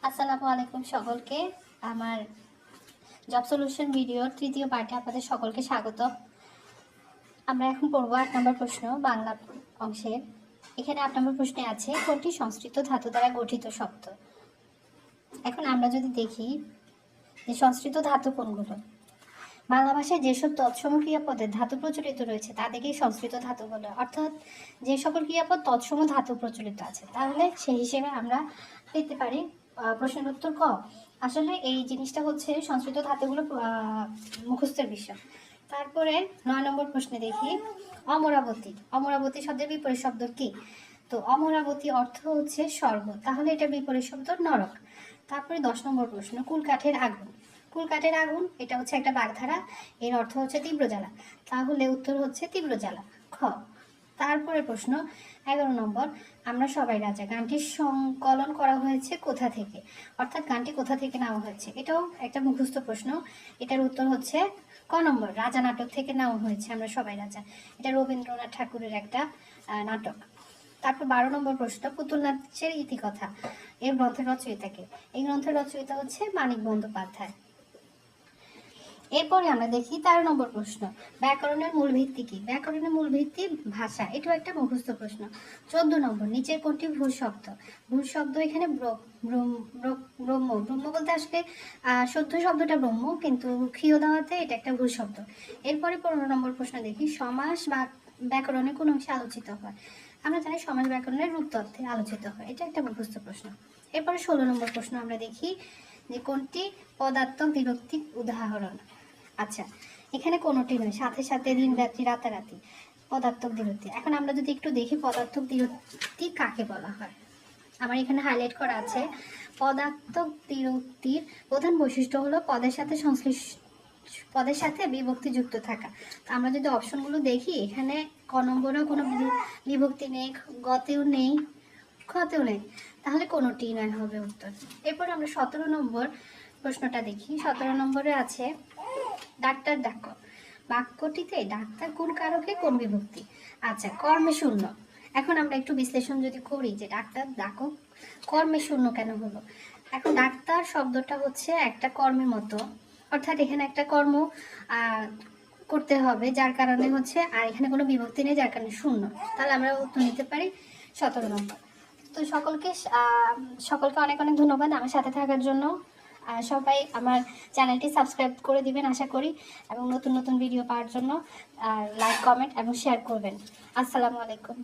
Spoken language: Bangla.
আসসালামু আলাইকুম সকলকে। আমার জব সলিউশন ভিডিওর তৃতীয় পাঠে আপনাদের সকলকে স্বাগত। আমরা এখন পড়ব ৮ নম্বর প্রশ্ন বাংলা অংশের। এখানে ৮ নম্বর প্রশ্নে আছে কোনটি সংস্কৃত ধাতু দ্বারা গঠিত শব্দ। এখন আমরা যদি দেখি যে সংস্কৃত ধাতু কোনগুলো, বাংলা ভাষায় যেসব তৎসম ক্রিয়াপদের ধাতু প্রচলিত রয়েছে তাদেরকেই সংস্কৃত ধাতু বলে। অর্থাৎ যে সকল ক্রিয়াপদ তৎসম ধাতু প্রচলিত আছে, তাহলে সেই হিসেবে আমরা পেতে পারি প্রশ্নের উত্তর ক। আসলে এই জিনিসটা হচ্ছে সংস্কৃত ধাতুগুলো মুখস্থের বিষয়। তারপরে ৯ নম্বর প্রশ্নে দেখি অমরাবতী। অমরাবতী শব্দের বিপরীত শব্দ কি? তো অমরাবতী অর্থ হচ্ছে স্বর্গ, তাহলে এটা বিপরীত শব্দ নরক। তারপরে ১০ নম্বর প্রশ্ন কুলকাঠের আগুন। কুলকাঠের আগুন এটা হচ্ছে একটা বাগধারা, এর অর্থ হচ্ছে তীব্র জ্বালা, তাহলে উত্তর হচ্ছে তীব্র জ্বালা খ। তারপরে প্রশ্ন ১১ নম্বর আমরা সবাই রাজা গানটির সংকলন করা হয়েছে কোথা থেকে, অর্থাৎ গানটি কোথা থেকে নেওয়া হয়েছে, এটাও একটা মুখস্থ প্রশ্ন। এটার উত্তর হচ্ছে ক নম্বর, রাজা নাটক থেকে নেওয়া হয়েছে আমরা সবাই রাজা। এটা রবীন্দ্রনাথ ঠাকুরের একটা নাটক। তারপর ১২ নম্বর প্রশ্ন পুতুল নাচের ইতিকথা, এই গ্রন্থের রচয়িতাকে। এই গ্রন্থের রচয়িতা হচ্ছে মানিক বন্দ্যোপাধ্যায়। এরপরে আমরা দেখি ১৩ নম্বর প্রশ্ন ব্যাকরণের মূল ভিত্তি কি? ব্যাকরণের মূল ভিত্তি ভাষা, এটাও একটা মুখস্থ প্রশ্ন। ১৪ নম্বর নিচের কোনটি ভূ শব্দ? ভূ শব্দ এখানে ব্রহ্ম। ব্রহ্ম বলতে আসলে শুদ্ধ শব্দটা ব্রহ্ম, কিন্তু ক্ষীয় দেওয়াতে এটা একটা ভূ শব্দ। এরপরে ১৫ নম্বর প্রশ্ন দেখি সমাস বা ব্যাকরণে কোন অংশে আলোচিত হয়? আমরা জানি সমাস ব্যাকরণের রূপ তত্ত্বে আলোচিত হয়, এটা একটা মুখস্থ প্রশ্ন। এরপরে ১৬ নম্বর প্রশ্ন আমরা দেখি যে কোনটি পদার্থক বিভক্তির উদাহরণ। আচ্ছা, এখানে কোনোটি নয়, সাথে সাথে দিন রাত্রি রাতারাতি পদার্থক বিরতি। এখন আমরা যদি একটু দেখি পদার্থক বিরতি কাকে বলা হয়, আমার এখানে হাইলাইট করা আছে পদার্থক বিরক্তির প্রধান বৈশিষ্ট্য হলো পদের সাথে বিভক্তি যুক্ত থাকা। তো আমরা যদি অপশনগুলো দেখি, এখানে ক নম্বরেও কোনো বিভক্তি নেই, গতেও নেই, খতেও নেই, তাহলে কোনোটি নয় হবে উত্তর। এরপর আমরা ১৭ নম্বর প্রশ্নটা দেখি। ১৭ নম্বরে আছে ডাক্তার ডাকো। বাক্যটিতে ডাক্তার কোন কারকে কোন বিভক্তি? আচ্ছা, কর্মে শূন্য। এখন আমরা একটু বিশ্লেষণ যদি করি যে ডাক্তার ডাকো কর্মে শূন্য কেন হলো। এখন ডাক্তার শব্দটা হচ্ছে একটা কর্মের মতো, অর্থাৎ এখানে একটা কর্ম করতে হবে, যার কারণে হচ্ছে, আর এখানে কোনো বিভক্তি নেই, যার কারণে শূন্য। তাহলে আমরা উত্তর নিতে পারি ১৭ নম্বর। তো সকলকে অনেক অনেক ধন্যবাদ আমার সাথে থাকার জন্য। সবাই আমার চ্যানেলটি সাবস্ক্রাইব করে দিবেন আশা করি, এবং নতুন নতুন ভিডিও পাওয়ার জন্য লাইক কমেন্ট এবং শেয়ার করবেন। আসসালামু আলাইকুম।